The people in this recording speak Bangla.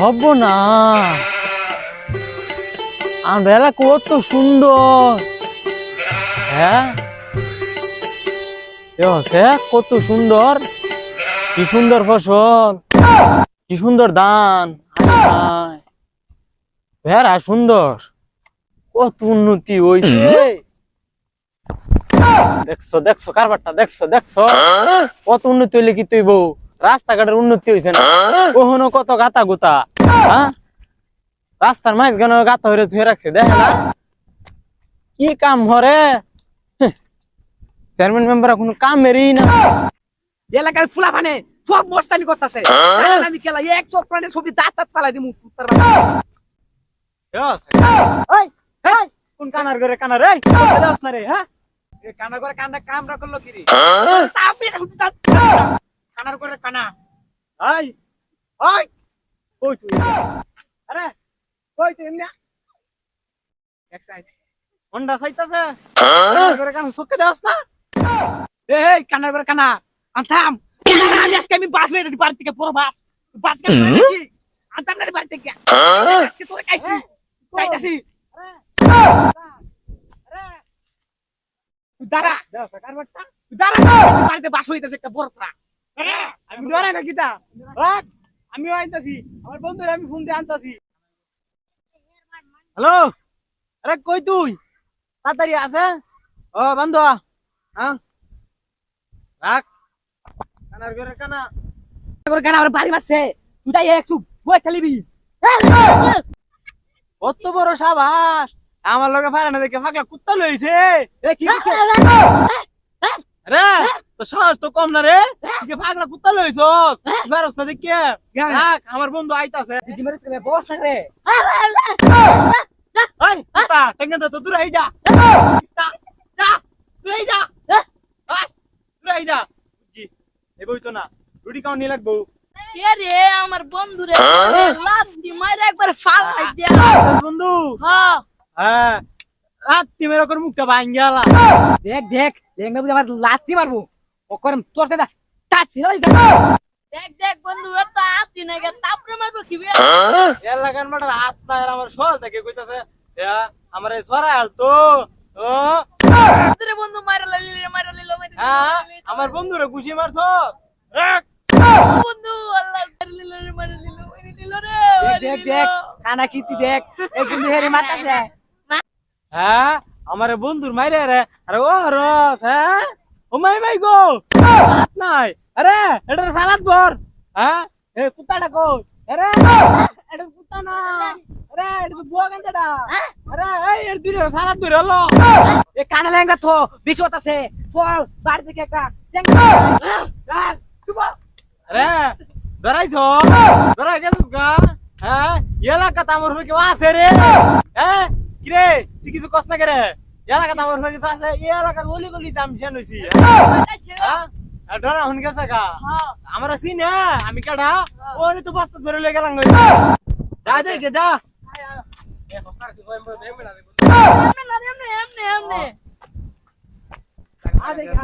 হব না আমরা এলাকা কত সুন্দর। হ্যাঁ কত সুন্দর, কি সুন্দর ফসল, কি সুন্দর ধান। ভেড়া সুন্দর, কত উন্নতি হইছে। দেখছো দেখছো কারবারটা, দেখছো দেখছো কত উন্নতি হইলে কি তুই বউ রাস্তাঘাটের উন্নতি হয়েছে না? কখনো কত গাতা গুতা, হ্যাঁ রাস্তার মাঝখানে গাতা হয়ে ধুয়ে রাখছে, দেখে না কি কাম হরে। চেয়ারম্যান মেম্বার কোনো কামেরই না। এলাকার ফুলা মানে সব মস্তানি করতেছে। আমি খেলা এক চোখ প্রাণের ছবি দাঁত দাঁত ফালাই দিমু। কোন কানার ঘরে কানার এই দাস না রে। হ্যাঁ কানা করে কান্দা কামরা করলো কি রে? কানার করে কানা এই ওই কই তুই? আরে কই তুই? এমনি এক সাইড হন্ডা চাইতাছে কানার ঘরে কানা চোখে দাস না। এই কানার করে কানা আনতাম। আমি আজকে আমি বাস বের দিতে পারতি কে পুরো বাস বাস কে কি আনতাম না বাড়ি থেকে। আজকে তোরে কাইছি চাইতাছি। দাঁড়া কারবারটা দাঁড়া বাড়িতে বাস হইতাছে একটা বড় ট্রাক। আমি ডরে না কিতা আমিও আইতাছি, আমার বন্ধুরা আমি ফোন দিয়ে আনতাছি। হ্যালো, আরে কই তুই? তাড়াতাড়ি আছে। ও বন্ধু হ্যাঁ রাখ কানার ঘরে কানা করে কানা আমার বাড়ি মারছে। তুই তাই একটু বই খেলিবি। কত বড় সাবাস, আমার লগে ফারে না দেখে ফাকলা কুত্তা লইছে। এ কি হইছে? রে তো সাহস তো কম না রে, তুই ফাকলা কুত্তা লইছস বেরস না দেখে। রাখ আমার বন্ধু আইতাছে। তুই মেরে ছেলে বস না রে। এই কুত্তা টেঙ্গা তো দূর হই যা, যা দূর হই যা, দূর হই যা। জি এই বই তো না রুটি খাওয়া নিয়ে লাগবো। কে রে আমার বন্ধু রে লাভ দি মাইরা একবার ফালাই দিয়া। বন্ধু হ্যাঁ হ্যাঁ রাত্রি মেরে করে মুখটা ভাঙ গেলা। দেখ দেখ দেখ না বুঝি আমার লাথি মারবো। ওকর তোর কেদা তা ছিলাই দে। দেখ দেখ বন্ধু এত আপনি না গে তাপরে মারবো কি বে। এলাকার মাটার হাত না আমার সল থেকে কইতাছে আমার এই সরা আল তো ও তোরে বন্ধু মাইরা লইলি মাইরা লিলো হ্যাঁ আমার বন্ধুরে খুশি মারছ। রাখ বন্ধু আল্লাহ মাইরা লিলো রে। দেখ দেখ কানা কিতি দেখ এই কিন্তু হেরে মারতাছে। হ্যাঁ আমার বন্ধুর মাইরে রে। আরে ও রস হ্যাঁ ও মাই মাই গো হাত নাই। আরে এটা সালাদ বর। হ্যাঁ এ কুত্তাটা কই? আরে এটা কুত্তা না, আরে এটা তো বুয়া গান্দাটা। আরে এই এর দিরে সালাদ ধরে হলো। এ কানা লেঙ্গা তো বেশি হতাছে। চল বাড়ি থেকে একটা আরে বেড়াইছ বেড়াই গেছিস গা? হ্যাঁ এলাকাতে আমার হয়ে কেউ আছে রে? হ্যাঁ কিরে তুই কিছু কস না কে রে? এলাকাতে আমার হয়ে কিছু আছে? এই এলাকার অলি গলিতে আমি জান হইছি। হ্যাঁ ডরা হুন গেছে গা আমার চিনে আমি কেডা ওরে তো বস্তা ধরে লয়ে গেলাম। যা যাই গে যা। এমনে না এমনে এমনে এমনে আ দেখা